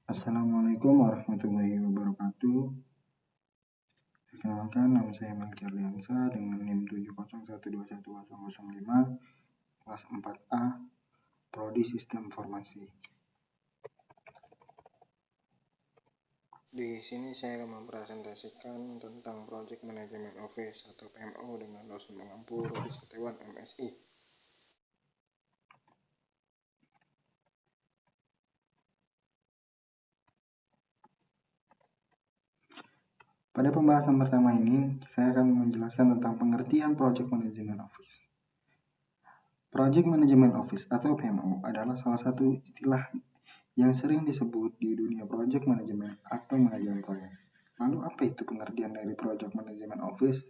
Assalamualaikum warahmatullahi wabarakatuh. Perkenalkan, nama saya Melki Ardiansa dengan NIM 701210005, kelas 4A, Prodi Sistem Informasi. Di sini saya akan mempresentasikan tentang Project Management Office atau PMO dengan dosen pengampu Rodi Setiawan MSI. Pada pembahasan pertama ini, saya akan menjelaskan tentang pengertian Project Management Office. Project Management Office atau PMO adalah salah satu istilah yang sering disebut di dunia Project Management atau manajemen proyek. Lalu apa itu pengertian dari Project Management Office?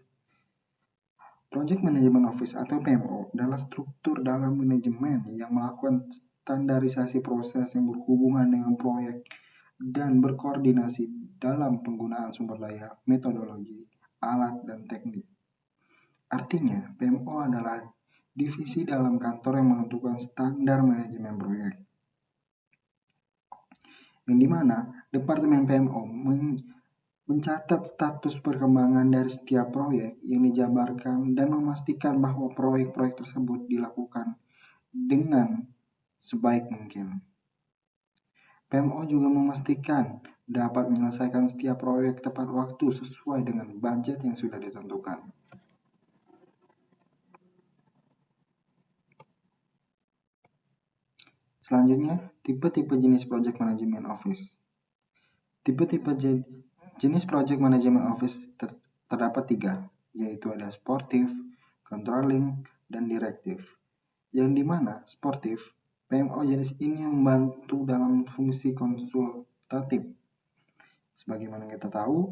Project Management Office atau PMO adalah struktur dalam manajemen yang melakukan standarisasi proses yang berhubungan dengan proyek dan berkoordinasi dalam penggunaan sumber daya, metodologi, alat, dan teknik. Artinya, PMO adalah divisi dalam kantor yang menentukan standar manajemen proyek, yang dimana Departemen PMO mencatat status perkembangan dari setiap proyek yang dijabarkan dan memastikan bahwa proyek-proyek tersebut dilakukan dengan sebaik mungkin. PMO juga memastikan dapat menyelesaikan setiap proyek tepat waktu sesuai dengan budget yang sudah ditentukan. Selanjutnya, tipe-tipe jenis Project Management Office. Tipe-tipe jenis Project Management Office terdapat 3, yaitu ada sportif, controlling, dan direktif. Yang dimana sportif, PMO jenis ini membantu dalam fungsi konsultatif. Sebagaimana kita tahu,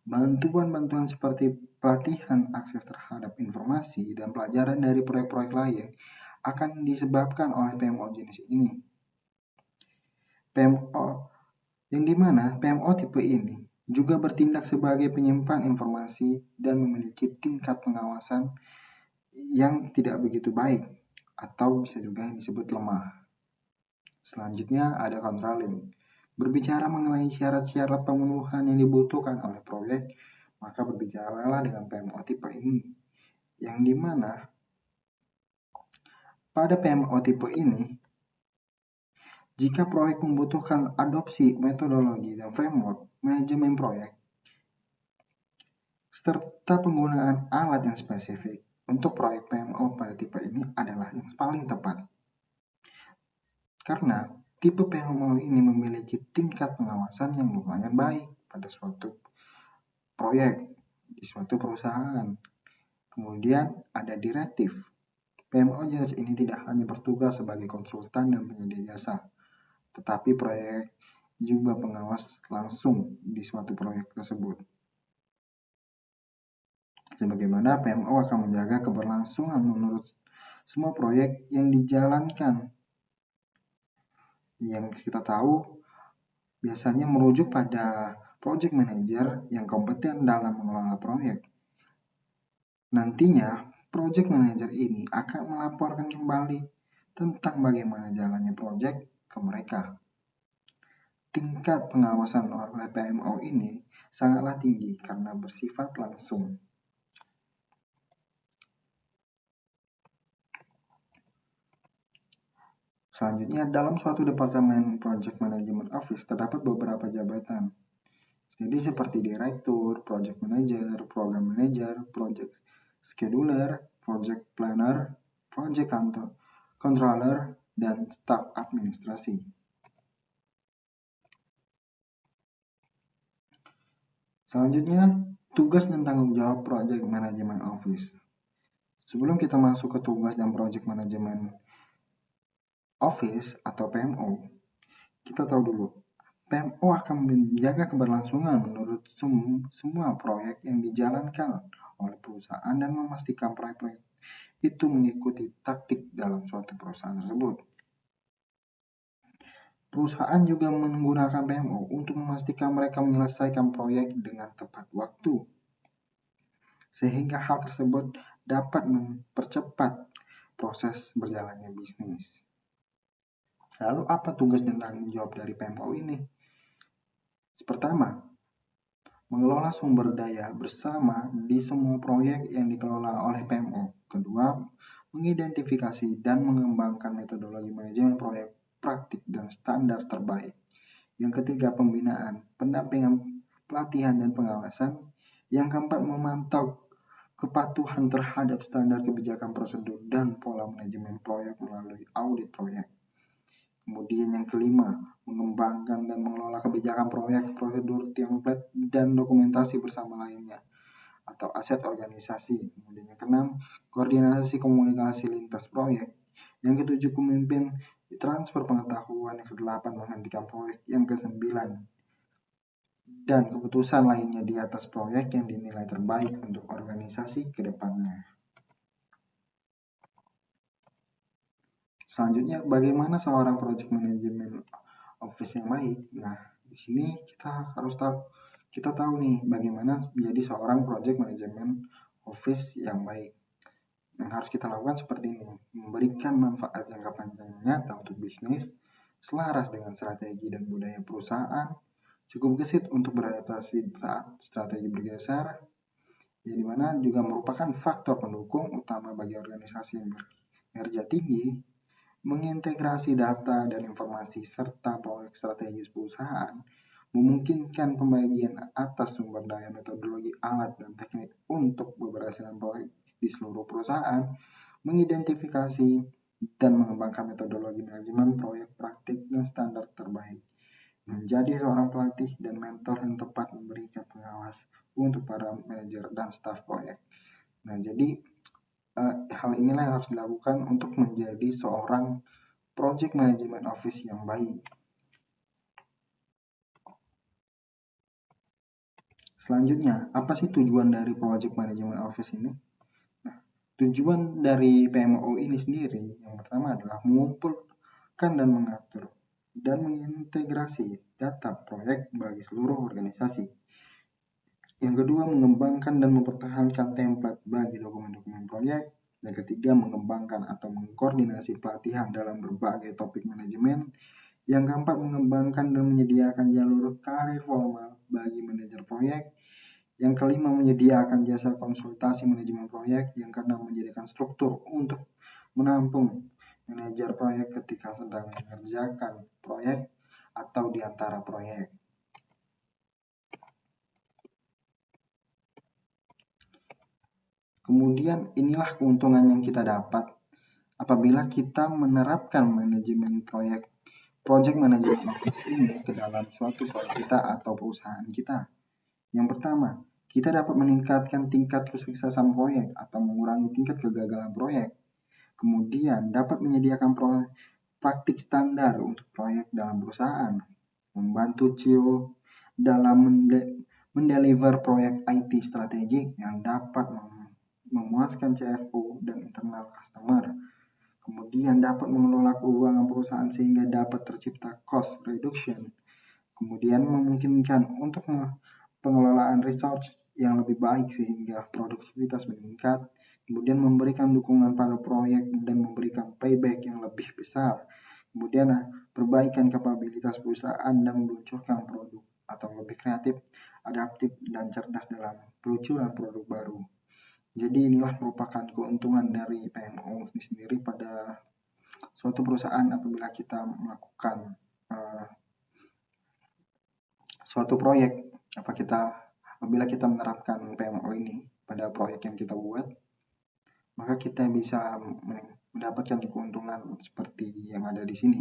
bantuan-bantuan seperti pelatihan akses terhadap informasi dan pelajaran dari proyek-proyek lain akan disebabkan oleh PMO jenis ini. PMO yang dimana PMO tipe ini juga bertindak sebagai penyimpan informasi dan memiliki tingkat pengawasan yang tidak begitu baik atau bisa juga disebut lemah. Selanjutnya ada controlling. Berbicara mengenai syarat-syarat pemenuhan yang dibutuhkan oleh proyek, maka berbicaralah dengan PMO tipe ini. Yang dimana pada PMO tipe ini, jika proyek membutuhkan adopsi metodologi dan framework manajemen proyek, serta penggunaan alat yang spesifik untuk proyek PMO pada tipe ini adalah yang paling tepat. Karena tipe PMO ini memiliki tingkat pengawasan yang lumayan baik pada suatu proyek di suatu perusahaan. Kemudian ada direktif. PMO jenis ini tidak hanya bertugas sebagai konsultan dan penyedia jasa, tetapi proyek juga pengawas langsung di suatu proyek tersebut. Sebagaimana PMO akan menjaga keberlangsungan menurut semua proyek yang dijalankan. Yang kita tahu biasanya merujuk pada project manager yang kompeten dalam mengelola proyek. Nantinya, project manager ini akan melaporkan kembali tentang bagaimana jalannya proyek ke mereka. Tingkat pengawasan oleh PMO ini sangatlah tinggi karena bersifat langsung. Selanjutnya, dalam suatu departemen Project Management Office terdapat beberapa jabatan. Jadi seperti direktur, project manager, program manager, project scheduler, project planner, project controller, dan staf administrasi. Selanjutnya, tugas dan tanggung jawab Project Management Office. Sebelum kita masuk ke tugas dan Project Management Office atau PMO, kita tahu dulu, PMO akan menjaga keberlangsungan menurut semua proyek yang dijalankan oleh perusahaan dan memastikan proyek-proyek itu mengikuti taktik dalam suatu perusahaan tersebut. Perusahaan juga menggunakan PMO untuk memastikan mereka menyelesaikan proyek dengan tepat waktu, sehingga hal tersebut dapat mempercepat proses berjalannya bisnis. Lalu apa tugas dan tanggung jawab dari PMO ini? Pertama, mengelola sumber daya bersama di semua proyek yang dikelola oleh PMO. Kedua, mengidentifikasi dan mengembangkan metodologi manajemen proyek praktik dan standar terbaik. Yang ketiga, pembinaan, pendampingan, pelatihan, dan pengawasan. Yang keempat, memantau kepatuhan terhadap standar kebijakan prosedur dan pola manajemen proyek melalui audit proyek. Kemudian yang kelima, mengembangkan dan mengelola kebijakan proyek, prosedur, template, dan dokumentasi bersama lainnya atau aset organisasi. Kemudian yang keenam, koordinasi komunikasi lintas proyek. Yang ketujuh, pemimpin transfer pengetahuan. Yang kedelapan, menghentikan proyek. Yang kesembilan, dan keputusan lainnya di atas proyek yang dinilai terbaik untuk organisasi ke depannya. Selanjutnya, bagaimana seorang project management office yang baik? Nah, di sini kita tahu nih bagaimana menjadi seorang project management office yang baik. Yang harus kita lakukan seperti ini: memberikan manfaat jangka panjang nyata untuk bisnis, selaras dengan strategi dan budaya perusahaan, cukup gesit untuk beradaptasi saat strategi bergeser, yang dimana juga merupakan faktor pendukung utama bagi organisasi yang berkinerja tinggi, mengintegrasi data dan informasi serta proyek strategis perusahaan, memungkinkan pembagian atas sumber daya, metodologi, alat, dan teknik untuk keberhasilan proyek di seluruh perusahaan, mengidentifikasi dan mengembangkan metodologi manajemen proyek praktik dan standar terbaik, menjadi seorang pelatih dan mentor yang tepat memberikan pengawas untuk para manajer dan staf proyek. Nah, jadi hal inilah yang harus dilakukan untuk menjadi seorang project management office yang baik. Selanjutnya, apa sih tujuan dari project management office ini? Nah, tujuan dari PMO ini sendiri yang pertama adalah mengumpulkan dan mengatur dan mengintegrasi data proyek bagi seluruh organisasi. Yang kedua, mengembangkan dan mempertahankan template bagi dokumen-dokumen proyek. Yang ketiga, mengembangkan atau mengkoordinasi pelatihan dalam berbagai topik manajemen. Yang keempat, mengembangkan dan menyediakan jalur karir formal bagi manajer proyek. Yang kelima, menyediakan jasa konsultasi manajemen proyek. Yang keenam, menyediakan struktur untuk menampung manajer proyek ketika sedang mengerjakan proyek atau di antara proyek. Kemudian inilah keuntungan yang kita dapat apabila kita menerapkan manajemen project management office ini ke dalam suatu proyek kita atau perusahaan kita. Yang pertama, kita dapat meningkatkan tingkat kesuksesan proyek atau mengurangi tingkat kegagalan proyek. Kemudian dapat menyediakan praktik standar untuk proyek dalam perusahaan, membantu CEO dalam mendeliver proyek IT strategik yang dapat memuaskan CFO dan internal customer. Kemudian dapat mengelola keuangan perusahaan sehingga dapat tercipta cost reduction. Kemudian memungkinkan untuk pengelolaan resource yang lebih baik sehingga produktivitas meningkat. Kemudian memberikan dukungan pada proyek dan memberikan payback yang lebih besar. Kemudian perbaikan kapabilitas perusahaan dan meluncurkan produk atau lebih kreatif, adaptif, dan cerdas dalam peluncuran produk baru. Jadi inilah merupakan keuntungan dari PMO sendiri pada suatu perusahaan apabila kita melakukan suatu proyek. Apabila kita menerapkan PMO ini pada proyek yang kita buat, maka kita bisa mendapatkan keuntungan seperti yang ada di sini.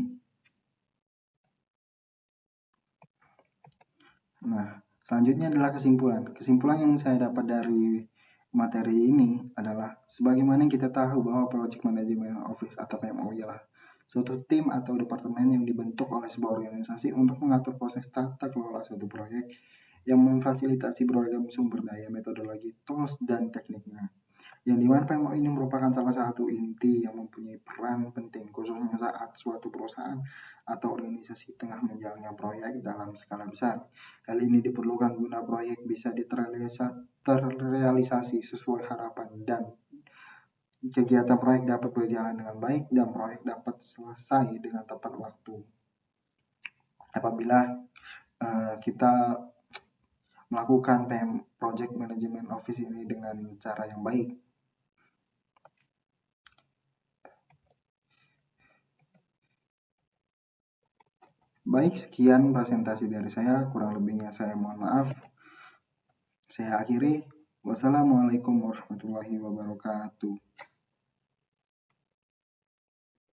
Nah, selanjutnya adalah kesimpulan. Kesimpulan yang saya dapat dari materi ini adalah sebagaimana kita tahu bahwa Project Management Office atau PMO ialah suatu tim atau departemen yang dibentuk oleh sebuah organisasi untuk mengatur proses tata kelola suatu proyek yang memfasilitasi beragam sumber daya, metodologi, tools, dan tekniknya. Yang dimana PMO ini merupakan salah satu inti yang mempunyai peran penting khususnya saat suatu perusahaan atau organisasi tengah menjalankan proyek dalam skala besar. Hal ini diperlukan guna proyek bisa terrealisasi sesuai harapan dan kegiatan proyek dapat berjalan dengan baik dan proyek dapat selesai dengan tepat waktu. Apabila kita melakukan project management office ini dengan cara yang baik. Baik, sekian presentasi dari saya. Kurang lebihnya saya mohon maaf. Saya akhiri. Wassalamualaikum warahmatullahi wabarakatuh.